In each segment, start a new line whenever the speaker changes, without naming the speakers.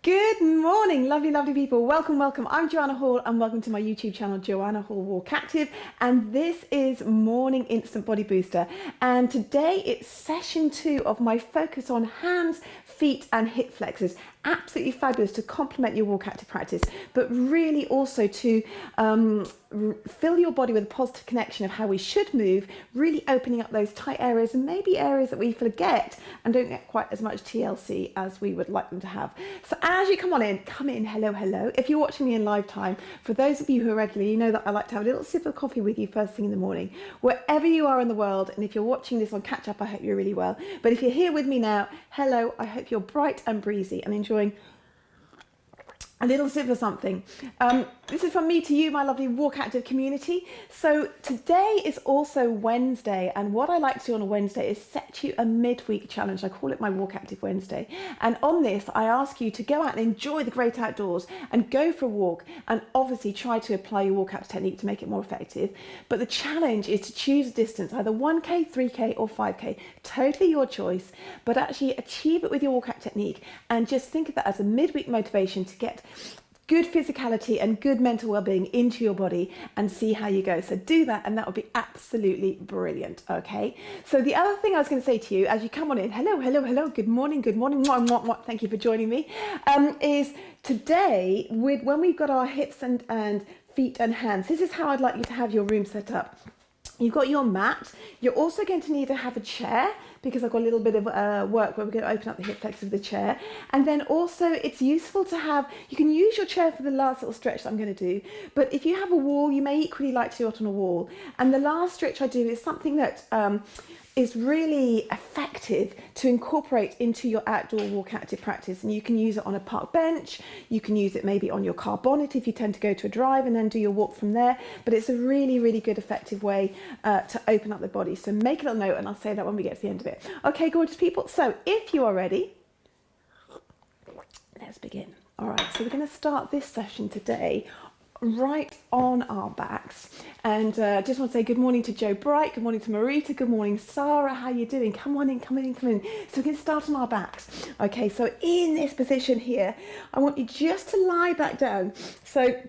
Good morning, lovely, lovely people. Welcome, welcome. I'm Joanna Hall and welcome to my YouTube channel, Joanna Hall WalkActive. And this is Morning Instant Body Booster. And today it's session 2 of my focus on hands, feet and hip flexors. Absolutely fabulous to complement your WalkActive practice, but really also to fill your body with a positive connection of how we should move, really opening up those tight areas and maybe areas that we forget and don't get quite as much TLC as we would like them to have. So as you come in, hello, hello. If you're watching me in live time, for those of you who are regular, you know that I like to have a little sip of coffee with you first thing in the morning, wherever you are in the world. And if you're watching this on catch up, I hope you're really well. But if you're here with me now, hello, I hope you're bright and breezy and enjoying a little sip of something. This is from me to you, my lovely WalkActive community. So today is also Wednesday, and what I like to do on a Wednesday is set you a midweek challenge. I call it my WalkActive Wednesday. And on this, I ask you to go out and enjoy the great outdoors and go for a walk, and obviously try to apply your WalkActive technique to make it more effective. But the challenge is to choose a distance, either 1K, 3K or 5K, totally your choice, but actually achieve it with your WalkActive technique and just think of that as a midweek motivation to get good physicality and good mental well-being into your body and see how you go. So do that and that would be absolutely brilliant. Okay, so the other thing I was going to say to you as you come on in, hello, hello, hello, good morning, mwah, mwah, mwah, thank you for joining me, is today when we've got our hips and feet and hands, this is how I'd like you to have your room set up. You've got your mat. You're also going to need to have a chair because I've got a little bit of work where we're going to open up the hip flexors of the chair. And then also it's useful to have, you can use your chair for the last little stretch that I'm going to do, but if you have a wall, you may equally like to do it on a wall. And the last stretch I do is something that is really effective to incorporate into your outdoor WalkActive practice. And you can use it on a park bench, you can use it maybe on your car bonnet if you tend to go to a drive and then do your walk from there. But it's a really, really good effective way to open up the body. So make a little note and I'll say that when we get to the end of it. Okay, gorgeous people. So if you are ready, let's begin. All right, so we're going to start this session today right on our backs, and just want to say good morning to Joe Bright, good morning to Marita, good morning Sarah, how you doing? Come on in, come in, come in. So we can start on our backs. Okay, so in this position here, I want you just to lie back down. So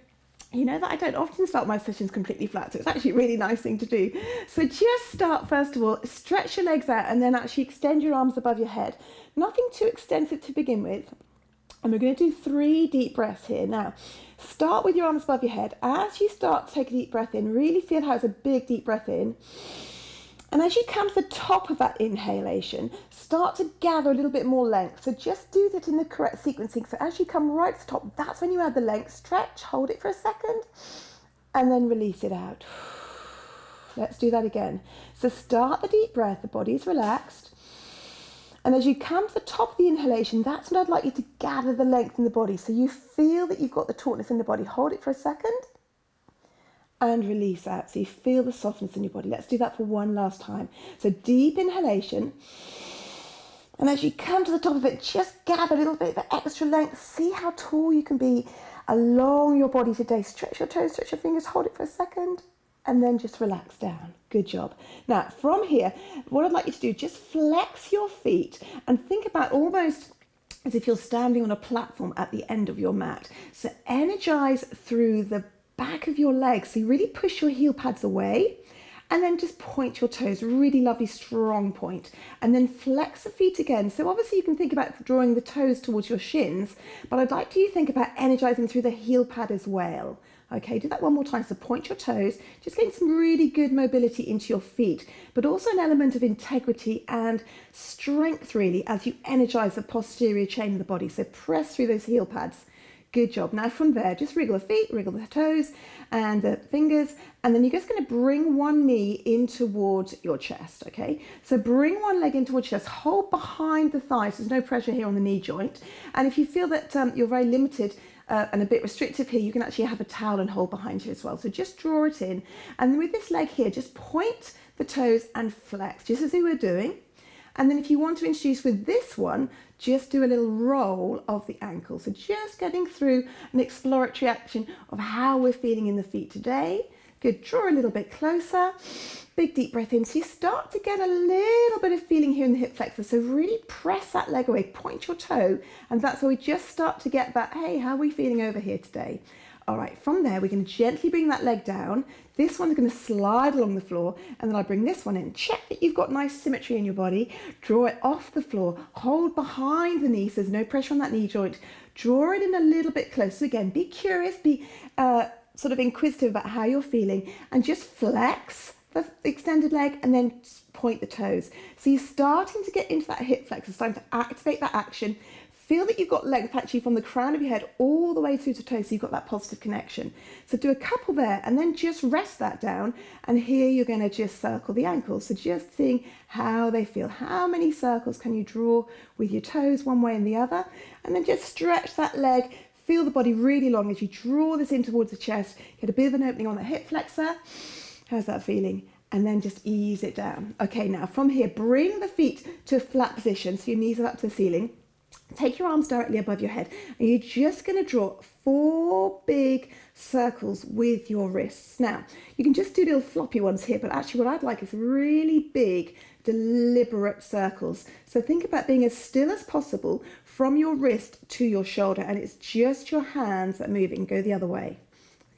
you know that I don't often start my sessions completely flat, so it's actually a really nice thing to do. So just start, first of all, stretch your legs out and then actually extend your arms above your head. Nothing too extensive to begin with. And we're going to do 3 deep breaths here. Now, start with your arms above your head. As you start to take a deep breath in, really feel how it's a big deep breath in. And as you come to the top of that inhalation, start to gather a little bit more length. So just do that in the correct sequencing. So as you come right to the top, that's when you add the length. Stretch, hold it for a second, and then release it out. Let's do that again. So start the deep breath, the body's relaxed. And as you come to the top of the inhalation, that's when I'd like you to gather the length in the body. So you feel that you've got the tautness in the body. Hold it for a second and release out. So you feel the softness in your body. Let's do that for one last time. So deep inhalation. And as you come to the top of it, just gather a little bit of extra length. See how tall you can be along your body today. Stretch your toes, stretch your fingers, hold it for a second. And then just relax down. Good job. Now, from here, what I'd like you to do, just flex your feet and think about almost as if you're standing on a platform at the end of your mat. So energize through the back of your legs. So you really push your heel pads away and then just point your toes. Really lovely, strong point. And then flex the feet again. So obviously you can think about drawing the toes towards your shins, but I'd like you to think about energizing through the heel pad as well. Okay, do that one more time. So point your toes, just getting some really good mobility into your feet, but also an element of integrity and strength really as you energize the posterior chain of the body. So press through those heel pads. Good job. Now from there, just wriggle the feet, wriggle the toes and the fingers, and then you're just going to bring one knee in towards your chest, okay? So bring one leg in towards your chest, hold behind the thighs. There's no pressure here on the knee joint. And if you feel that you're very limited and a bit restrictive here, you can actually have a towel and hold behind you as well. So just draw it in. And with this leg here, just point the toes and flex, just as we were doing. And then if you want to introduce with this one, just do a little roll of the ankle. So just getting through an exploratory action of how we're feeling in the feet today. Good, draw a little bit closer. Big deep breath in. So you start to get a little bit of feeling here in the hip flexor. So really press that leg away, point your toe. And that's where we just start to get that, hey, how are we feeling over here today? All right, from there, we're going to gently bring that leg down. This one's going to slide along the floor, and then I bring this one in. Check that you've got nice symmetry in your body. Draw it off the floor. Hold behind the knee, so there's no pressure on that knee joint. Draw it in a little bit closer. So again, be curious, be sort of inquisitive about how you're feeling, and just flex the extended leg and then point the toes. So you're starting to get into that hip flexor, starting to activate that action. Feel that you've got length actually from the crown of your head all the way through to toes, so you've got that positive connection. So do a couple there and then just rest that down, and here you're going to just circle the ankles. So just seeing how they feel. How many circles can you draw with your toes one way and the other? And then just stretch that leg. Feel the body really long as you draw this in towards the chest. Get a bit of an opening on the hip flexor. How's that feeling? And then just ease it down. Okay, now from here, bring the feet to a flat position so your knees are up to the ceiling. Take your arms directly above your head, and you're just going to draw 4 big circles with your wrists. Now, you can just do little floppy ones here, but actually what I'd like is really big, deliberate circles. So think about being as still as possible from your wrist to your shoulder, and it's just your hands that are moving. Go the other way.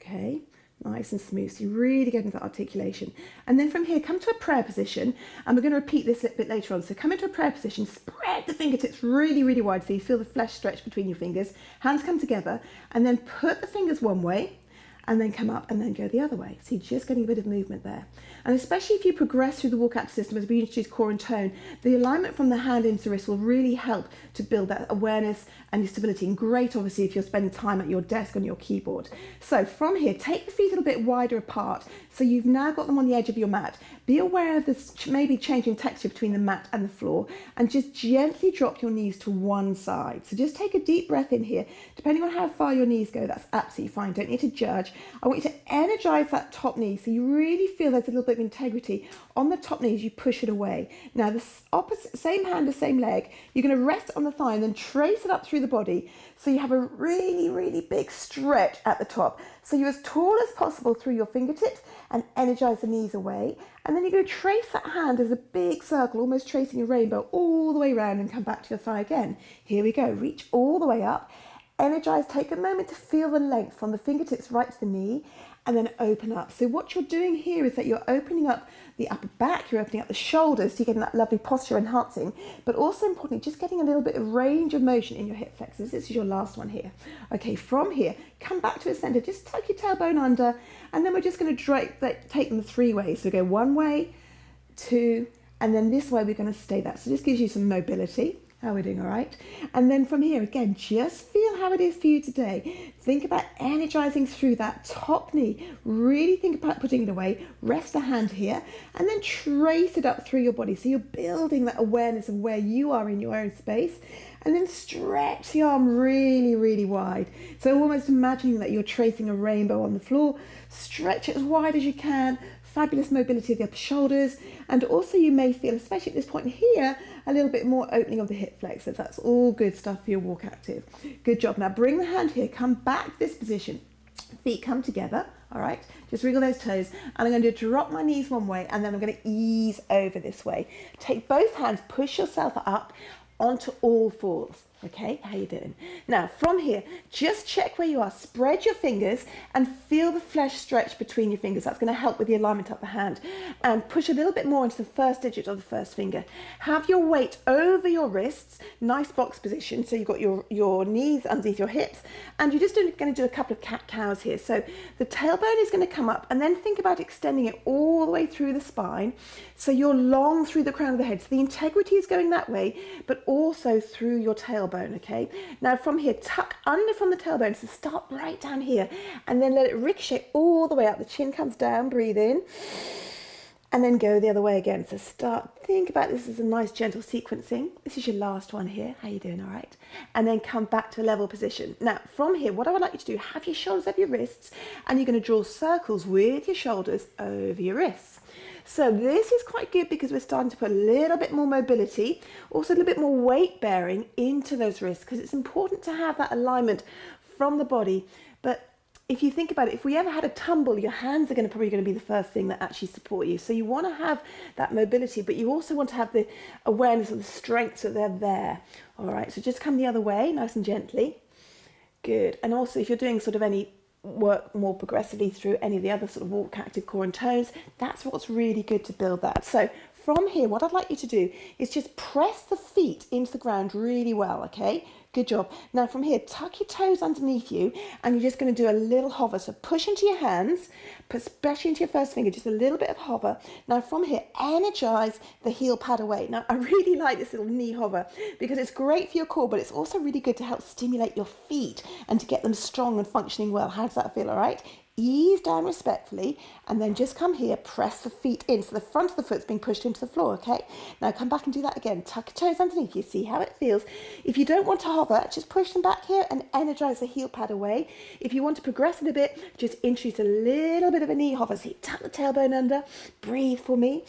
Okay. Nice and smooth, so you really get into that articulation. And then from here, come to a prayer position, and we're going to repeat this a bit later on. So come into a prayer position, spread the fingertips really, really wide so you feel the flesh stretch between your fingers. Hands come together, and then put the fingers one way, and then come up and then go the other way. So you're just getting a bit of movement there. And especially if you progress through the WalkActive system as we introduce core and tone, the alignment from the hand into the wrist will really help to build that awareness and your stability. And great, obviously, if you're spending time at your desk on your keyboard. So from here, take the feet a little bit wider apart. So you've now got them on the edge of your mat. Be aware of this maybe changing texture between the mat and the floor, and just gently drop your knees to one side. So just take a deep breath in here. Depending on how far your knees go, that's absolutely fine. Don't need to judge. I want you to energize that top knee so you really feel there's a little bit of integrity on the top knee as you push it away. Now the opposite, same hand, the same leg, you're going to rest on the thigh and then trace it up through the body so you have a really, really big stretch at the top. So you're as tall as possible through your fingertips and energize the knees away. And then you're going to trace that hand as a big circle, almost tracing a rainbow all the way around, and come back to your thigh again. Here we go. Reach all the way up. Energize, take a moment to feel the length from the fingertips right to the knee, and then open up. So what you're doing here is that you're opening up the upper back, you're opening up the shoulders, so you're getting that lovely posture enhancing, but also importantly, just getting a little bit of range of motion in your hip flexors. This is your last one here. Okay, from here, come back to the center, just tuck your tailbone under, and then we're just going to take them 3 ways. So go 1 way, 2, and then this way we're going to stay that. So this gives you some mobility. How are we doing? All right. And then from here, again, just feel how it is for you today. Think about energizing through that top knee. Really think about putting it away. Rest the hand here and then trace it up through your body. So you're building that awareness of where you are in your own space. And then stretch the arm really, really wide. So almost imagining that you're tracing a rainbow on the floor. Stretch it as wide as you can. Fabulous mobility of the upper shoulders, and also you may feel, especially at this point here, a little bit more opening of the hip flexors. That's all good stuff for your WalkActive. Good job. Now bring the hand here, come back to this position. Feet come together, all right? Just wriggle those toes, and I'm going to drop my knees one way, and then I'm going to ease over this way. Take both hands, push yourself up onto all fours. Okay, how you doing? Now from here, just check where you are. Spread your fingers and feel the flesh stretch between your fingers. That's going to help with the alignment of the hand. And push a little bit more into the first digit of the first finger. Have your weight over your wrists, nice box position. So you've got your knees underneath your hips, and you're just going to do a couple of cat-cows here. So the tailbone is going to come up, and then think about extending it all the way through the spine. So you're long through the crown of the head. So the integrity is going that way, but also through your tailbone. Okay, now from here, tuck under from the tailbone, so start right down here and then let it ricochet all the way up. The chin comes down, breathe in, and then go the other way again. So think about this as a nice gentle sequencing. This is your last one here. How you doing? All right, and then come back to a level position. Now from here, what I would like you to do, have your shoulders over your wrists, and you're going to draw circles with your shoulders over your wrists. So this is quite good because we're starting to put a little bit more mobility, also a little bit more weight bearing into those wrists, because it's important to have that alignment from the body. But if you think about it, if we ever had a tumble, your hands are probably going to be the first thing that actually support you. So you want to have that mobility, but you also want to have the awareness of the strength that they're there. All right, so just come the other way, nice and gently. Good. And also if you're doing sort of any work more progressively through any of the other sort of WalkActive core and toes, that's what's really good to build that. So from here, what I'd like you to do is just press the feet into the ground really well, okay? Good job. Now from here, tuck your toes underneath you and you're just going to do a little hover. So push into your hands, especially into your first finger, just a little bit of hover. Now from here, energize the heel pad away. Now I really like this little knee hover because it's great for your core, but it's also really good to help stimulate your feet and to get them strong and functioning well. How does that feel, all right? Ease down respectfully and then just come here, press the feet in. So the front of the foot's being pushed into the floor, okay? Now come back and do that again. Tuck your toes underneath you, see how it feels. If you don't want to hover, just push them back here and energize the heel pad away. If you want to progress it a bit, just introduce a little bit of a knee hover. So you tuck the tailbone under, breathe for me,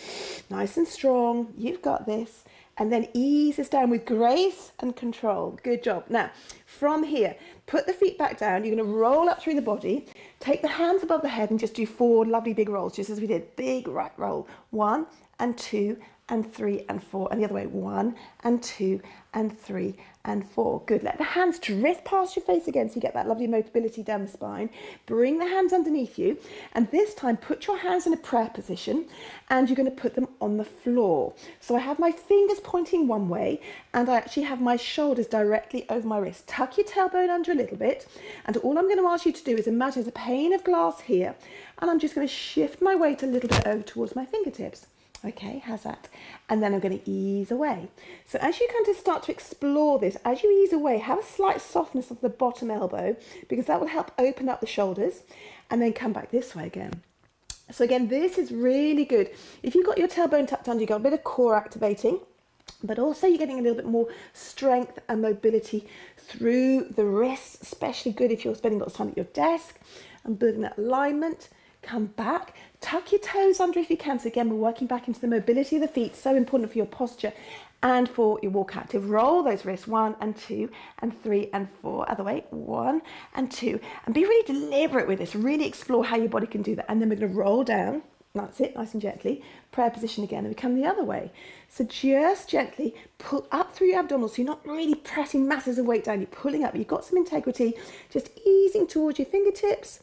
nice and strong, you've got this. And then ease this down with grace and control. Good job. Now, from here, put the feet back down. You're going to roll up through the body. Take the hands above the head and just do 4 lovely big rolls, just as we did. Big right roll. 1 and 2 and 3 and 4. And the other way. 1 and 2 and 3 and 4. Good. Let the hands drift past your face again so you get that lovely mobility down the spine. Bring the hands underneath you. And this time, put your hands in a prayer position and you're going to put them on the floor. So I have my fingers pointing one way and I actually have my shoulders directly over my wrist. Tuck your tailbone under a little bit. And all I'm going to ask you to do is imagine there's a pane of glass here. And I'm just going to shift my weight a little bit over towards my fingertips. Okay, how's that? And then I'm going to ease away. So as you kind of start to explore this, as you ease away, have a slight softness of the bottom elbow because that will help open up the shoulders and then come back this way again. So again, this is really good. If you've got your tailbone tucked under, you've got a bit of core activating, but also you're getting a little bit more strength and mobility through the wrists, especially good if you're spending lots of time at your desk and building that alignment. Come back, tuck your toes under if you can. So again, we're working back into the mobility of the feet, so important for your posture and for your WalkActive. Roll those wrists, 1 and 2 and 3 and 4. Other way, 1 and 2. And be really deliberate with this, really explore how your body can do that. And then we're going to roll down. That's it, nice and gently. Prayer position again, and we come the other way. So just gently pull up through your abdominals. So you're not really pressing masses of weight down, you're pulling up. You've got some integrity, just easing towards your fingertips.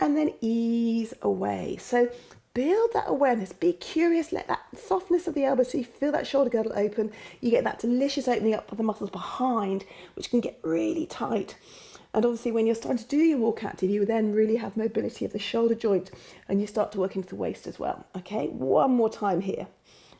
And then ease away. So build that awareness, be curious, let that softness of the elbow so you feel that shoulder girdle open. You get that delicious opening up of the muscles behind, which can get really tight. And obviously when you're starting to do your WalkActive, you then really have mobility of the shoulder joint and you start to work into the waist as well. Okay, one more time here.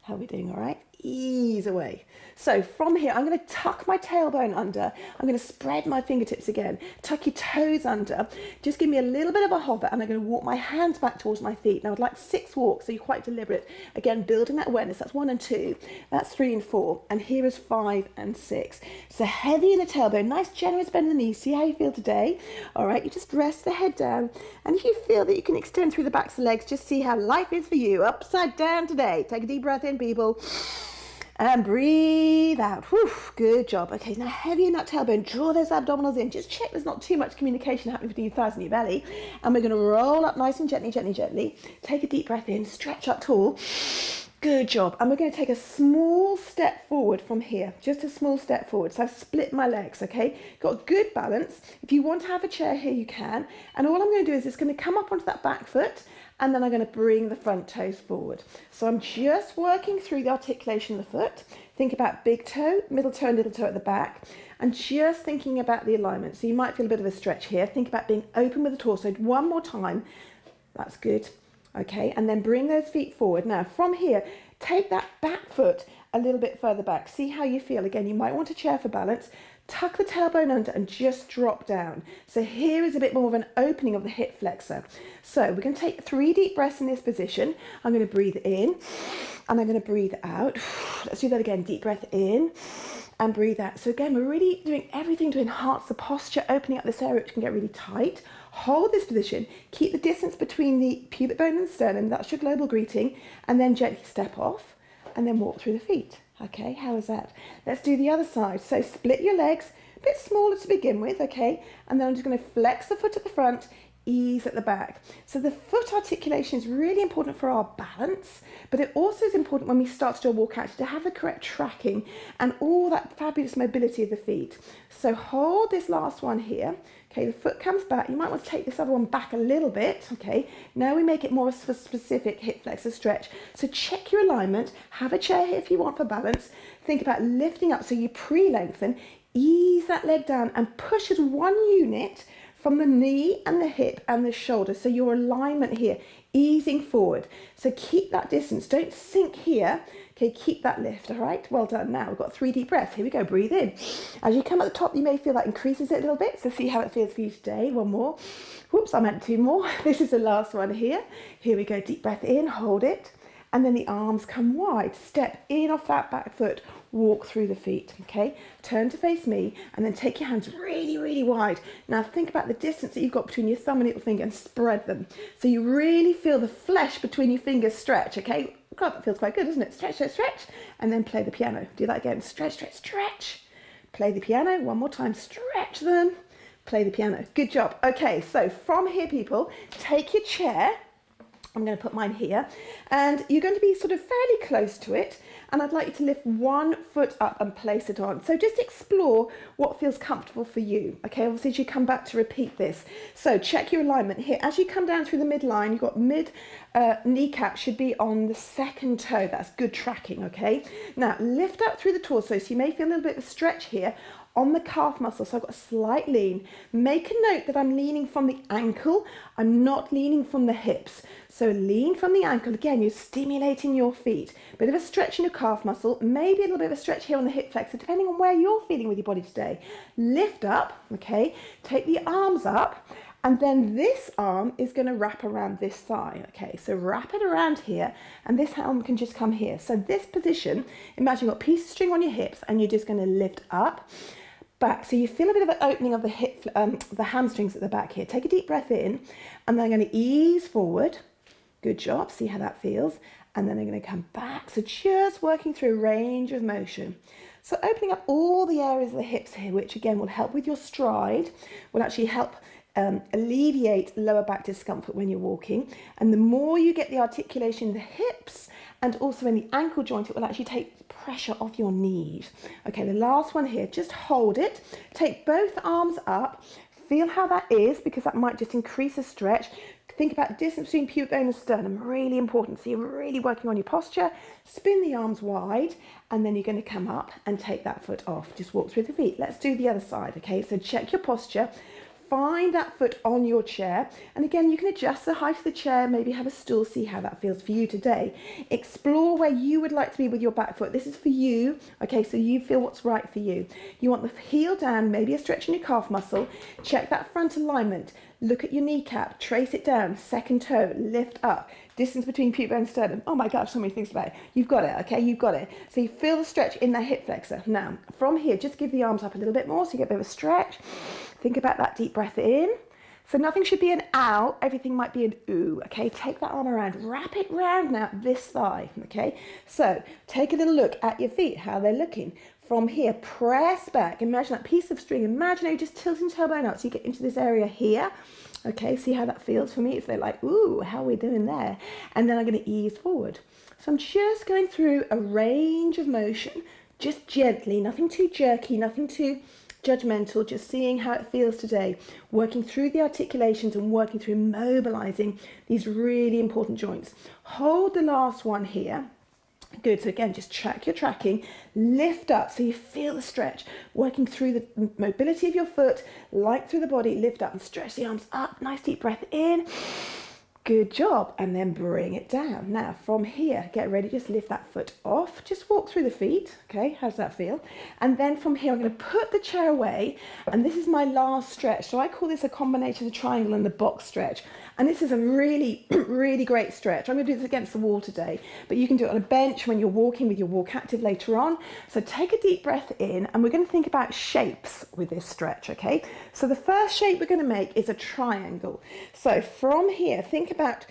How are we doing, all right? Ease away. So from here, I'm going to tuck my tailbone under. I'm going to spread my fingertips again. Tuck your toes under. Just give me a little bit of a hover and I'm going to walk my hands back towards my feet. Now I'd like 6 walks, so you're quite deliberate. Again, building that awareness. That's 1 and 2. That's 3 and 4. And here is 5 and 6. So heavy in the tailbone. Nice generous bend in the knees. See how you feel today? All right, you just rest the head down. And if you feel that you can extend through the backs of the legs, just see how life is for you. Upside down today. Take a deep breath in, people. And breathe out. Whew, good job. Okay, now heavy in that tailbone. Draw those abdominals in. Just check there's not too much communication happening between your thighs and your belly. And we're going to roll up nice and gently, gently, gently. Take a deep breath in. Stretch up tall. Good job. And we're going to take a small step forward from here. Just a small step forward. So I've split my legs, okay? Got good balance. If you want to have a chair here, you can. And all I'm going to do is it's going to come up onto that back foot. And then I'm going to bring the front toes forward. So I'm just working through the articulation of the foot. Think about big toe, middle toe, and little toe at the back. And just thinking about the alignment. So you might feel a bit of a stretch here. Think about being open with the torso. One more time. That's good. Okay, and then bring those feet forward. Now from here, take that back foot a little bit further back. See how you feel. Again, you might want a chair for balance. Tuck the tailbone under and just drop down. So here is a bit more of an opening of the hip flexor. So we're going to take 3 deep breaths in this position. I'm going to breathe in and I'm going to breathe out. Let's do that again. Deep breath in and breathe out. So again, we're really doing everything to enhance the posture, opening up this area which can get really tight. Hold this position. Keep the distance between the pubic bone and the sternum. That's your global greeting. And then gently step off and then walk through the feet. Okay, how is that? Let's do the other side. So split your legs, a bit smaller to begin with, okay? And then I'm just going to flex the foot at the front, ease at the back. So the foot articulation is really important for our balance, but it also is important when we start to do a walk active to have the correct tracking and all that fabulous mobility of the feet. So hold this last one here. Okay, the foot comes back. You might want to take this other one back a little bit. Okay, now we make it more of a specific hip flexor stretch. So check your alignment. Have a chair here if you want for balance. Think about lifting up so you pre-lengthen. Ease that leg down and push as one unit from the knee and the hip and the shoulder. So your alignment here, easing forward. So keep that distance. Don't sink here. Okay, keep that lift, all right? Well done. Now we've got 3 deep breaths. Here we go, breathe in. As you come at the top, you may feel that increases it a little bit. So see how it feels for you today. One more. Whoops, I meant 2 more. This is the last one here. Here we go, deep breath in, hold it. And then the arms come wide. Step in off that back foot. Walk through the feet, okay? Turn to face me and then take your hands really, really wide. Now think about the distance that you've got between your thumb and little finger and spread them. So you really feel the flesh between your fingers stretch, okay? God, that feels quite good, doesn't it? Stretch, stretch, stretch. And then play the piano. Do that again. Stretch, stretch, stretch. Play the piano. One more time. Stretch them. Play the piano. Good job. Okay, so from here, people, take your chair. I'm going to put mine here, and you're going to be sort of fairly close to it, and I'd like you to lift one foot up and place it on. So just explore what feels comfortable for you, okay? Obviously, as you come back to repeat this. So check your alignment here. As you come down through the midline, you've got kneecap should be on the second toe. That's good tracking, okay? Now, lift up through the torso, so you may feel a little bit of a stretch here on the calf muscle, so I've got a slight lean. Make a note that I'm leaning from the ankle, I'm not leaning from the hips. So lean from the ankle, again, you're stimulating your feet. Bit of a stretch in your calf muscle, maybe a little bit of a stretch here on the hip flexor, depending on where you're feeling with your body today. Lift up, okay, take the arms up, and then this arm is going to wrap around this thigh, okay? So wrap it around here, and this arm can just come here. So this position, imagine you've got a piece of string on your hips, and you're just going to lift up, back. So you feel a bit of an opening of the hip, the hamstrings at the back here. Take a deep breath in, and then I'm going to ease forward. Good job. See how that feels. And then I'm going to come back. So just working through a range of motion. So opening up all the areas of the hips here, which again will help with your stride, will actually help alleviate lower back discomfort when you're walking. And the more you get the articulation in the hips and also in the ankle joint, it will actually take pressure off your knees. Okay, the last one here, just hold it. Take both arms up. Feel how that is, because that might just increase the stretch. Think about distance between pubic bone and sternum, really important. So you're really working on your posture. Spin the arms wide, and then you're going to come up and take that foot off. Just walk through the feet. Let's do the other side, okay? So check your posture. Find that foot on your chair, and again you can adjust the height of the chair, maybe have a stool, see how that feels for you today. Explore where you would like to be with your back foot. This is for you, okay, so you feel what's right for you. You want the heel down, maybe a stretch in your calf muscle. Check that front alignment. Look at your kneecap, trace it down, second toe, lift up, distance between pubic bone and sternum. Oh my gosh, so many things about it. You've got it, okay, you've got it. So you feel the stretch in that hip flexor. Now, from here, just give the arms up a little bit more so you get a bit of a stretch. Think about that deep breath in. So nothing should be an ow, everything might be an ooh, okay? Take that arm around, wrap it round now, this thigh, okay? So take a little look at your feet, how they're looking. From here, press back. Imagine that piece of string. Imagine how you're just tilting your tailbone out so you get into this area here. Okay, see how that feels for me? It's like, ooh, how are we doing there? And then I'm going to ease forward. So I'm just going through a range of motion, just gently, nothing too jerky, nothing too judgmental, just seeing how it feels today, working through the articulations and working through mobilizing these really important joints. Hold the last one here. Good, so again, just track your tracking, lift up so you feel the stretch, working through the mobility of your foot, light through the body, lift up and stretch the arms up, nice deep breath in. Good job, and then bring it down. Now from here, get ready, just lift that foot off, just walk through the feet, okay, how does that feel? And then from here, I'm going to put the chair away, and this is my last stretch. So I call this a combination of the triangle and the box stretch. And this is a really, really great stretch. I'm going to do this against the wall today, but you can do it on a bench when you're walking with your WalkActive later on. So take a deep breath in, and we're going to think about shapes with this stretch, okay? So the first shape we're going to make is a triangle. So from here, think about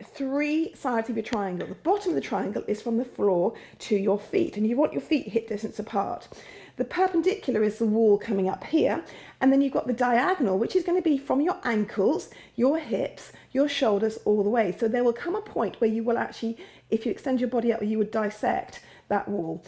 3 sides of your triangle. The bottom of the triangle is from the floor to your feet, and you want your feet hip distance apart. The perpendicular is the wall coming up here, and then you've got the diagonal, which is going to be from your ankles, your hips, your shoulders, all the way. So there will come a point where you will actually, if you extend your body up, you would dissect that wall,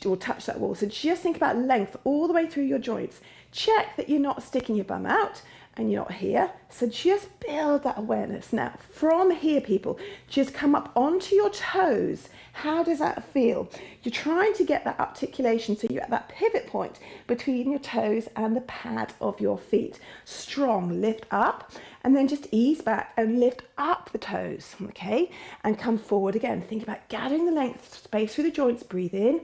or touch that wall. So just think about length all the way through your joints. Check that you're not sticking your bum out and you're not here. So just build that awareness. Now, from here, people, just come up onto your toes. How does that feel? You're trying to get that articulation, so you're at that pivot point between your toes and the pad of your feet. Strong, lift up, and then just ease back and lift up the toes, okay? And come forward again. Think about gathering the length, space through the joints. Breathe in.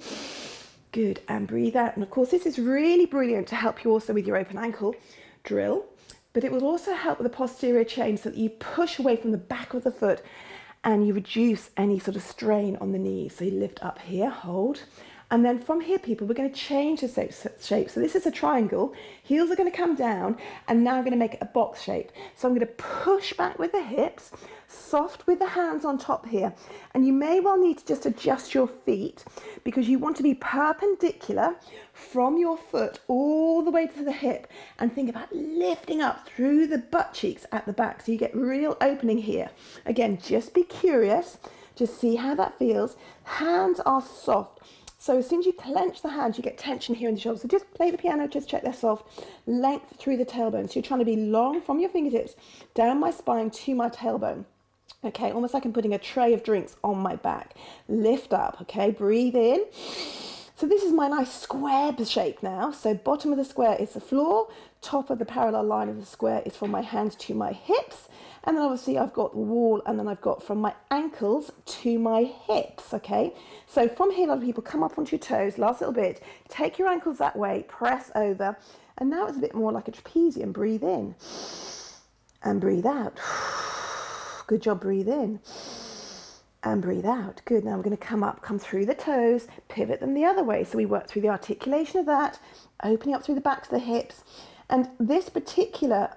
Good, and breathe out. And of course, this is really brilliant to help you also with your open ankle drill, but it will also help with the posterior chain so that you push away from the back of the foot and you reduce any sort of strain on the knees. So you lift up here, hold. And then from here, people, we're going to change the shape. So this is a triangle. Heels are going to come down, and now I'm going to make it a box shape. So I'm going to push back with the hips, soft with the hands on top here. And you may well need to just adjust your feet because you want to be perpendicular from your foot all the way to the hip, and think about lifting up through the butt cheeks at the back. So you get real opening here. Again, just be curious. Just see how that feels. Hands are soft. So as soon as you clench the hands, you get tension here in the shoulders. So just play the piano, just check they're soft. Length through the tailbone. So you're trying to be long from your fingertips down my spine to my tailbone. Okay, almost like I'm putting a tray of drinks on my back. Lift up, okay, breathe in. So this is my nice square shape now. So bottom of the square is the floor. Top of the parallel line of the square is from my hands to my hips. And then obviously I've got the wall, and then I've got from my ankles to my hips, okay? So from here, a lot of people come up onto your toes, last little bit, take your ankles that way, press over, and now it's a bit more like a trapezium. Breathe in and breathe out. Good job, breathe in and breathe out. Good, now we're gonna come through the toes, pivot them the other way. So we work through the articulation of that, opening up through the backs of the hips. And this particular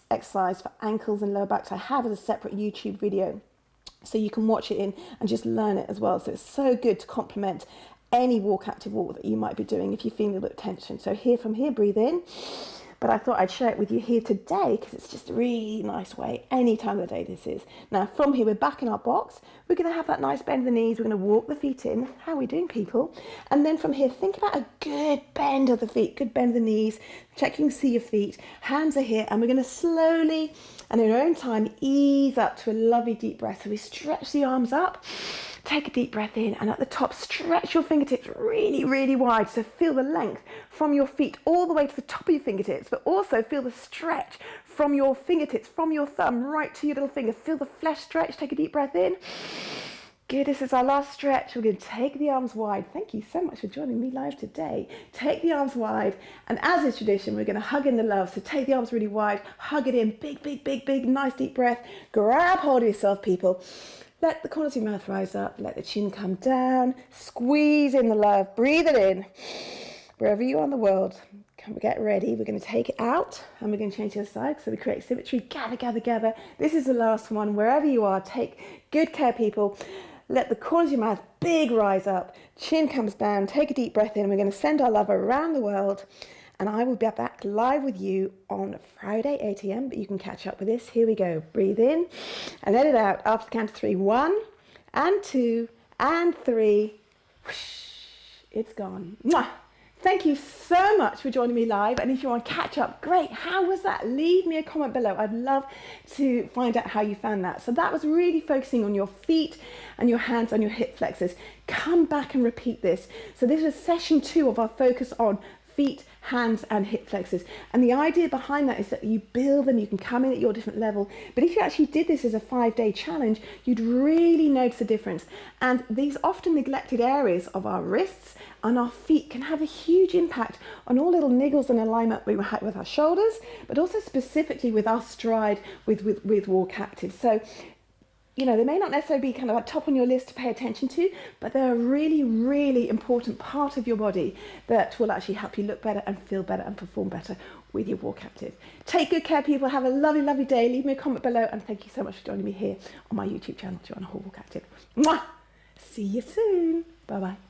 exercise for ankles and lower backs I have as a separate YouTube video, so you can watch it in and just learn it as well. So it's so good to complement any WalkActive walk that you might be doing if you're feeling a bit of tension. So here, from here, breathe in. But I thought I'd share it with you here today because it's just a really nice way, any time of the day this is. Now from here, we're back in our box. We're going to have that nice bend of the knees. We're going to walk the feet in. How are we doing, people? And then from here, think about a good bend of the feet, good bend of the knees. Check you can see your feet. Hands are here, and we're going to slowly and in our own time ease up to a lovely deep breath. So we stretch the arms up. Take a deep breath in, and at the top, stretch your fingertips really, really wide. So feel the length from your feet all the way to the top of your fingertips, but also feel the stretch from your fingertips, from your thumb right to your little finger. Feel the flesh stretch. Take a deep breath in. Good, this is our last stretch. We're going to take the arms wide. Thank you so much for joining me live today. Take the arms wide, and as is tradition, we're going to hug in the love. So take the arms really wide, hug it in, big, big, big, big, nice deep breath. Grab hold of yourself, people. Let the corners of your mouth rise up, let the chin come down, squeeze in the love, breathe it in. Wherever you are in the world, get ready. We're going to take it out, and we're going to change to the side. So we create symmetry, gather, gather, gather. This is the last one. Wherever you are, take good care, people. Let the corners of your mouth big rise up, chin comes down, take a deep breath in. We're going to send our love around the world. And I will be back live with you on Friday, 8 a.m. But you can catch up with this. Here we go. Breathe in and let it out after the count of 3. 1 and 2 and 3. Whoosh, it's gone. Mwah. Thank you so much for joining me live. And if you want to catch up, great. How was that? Leave me a comment below. I'd love to find out how you found that. So that was really focusing on your feet and your hands and your hip flexors. Come back and repeat this. So this is session 2 of our focus on feet, hands and hip flexors, and the idea behind that is that you build them. You can come in at your different level, but if you actually did this as a 5-day challenge, you'd really notice a difference. And these often neglected areas of our wrists and our feet can have a huge impact on all little niggles and alignment we have with our shoulders, but also specifically with our stride with WalkActive. So you know, they may not necessarily be kind of at top on your list to pay attention to, but they're a really, really important part of your body that will actually help you look better and feel better and perform better with your WalkActive. Take good care, people. Have a lovely, lovely day. Leave me a comment below, and thank you so much for joining me here on my YouTube channel, Joanna WalkActive. Mwah! See you soon. Bye-bye.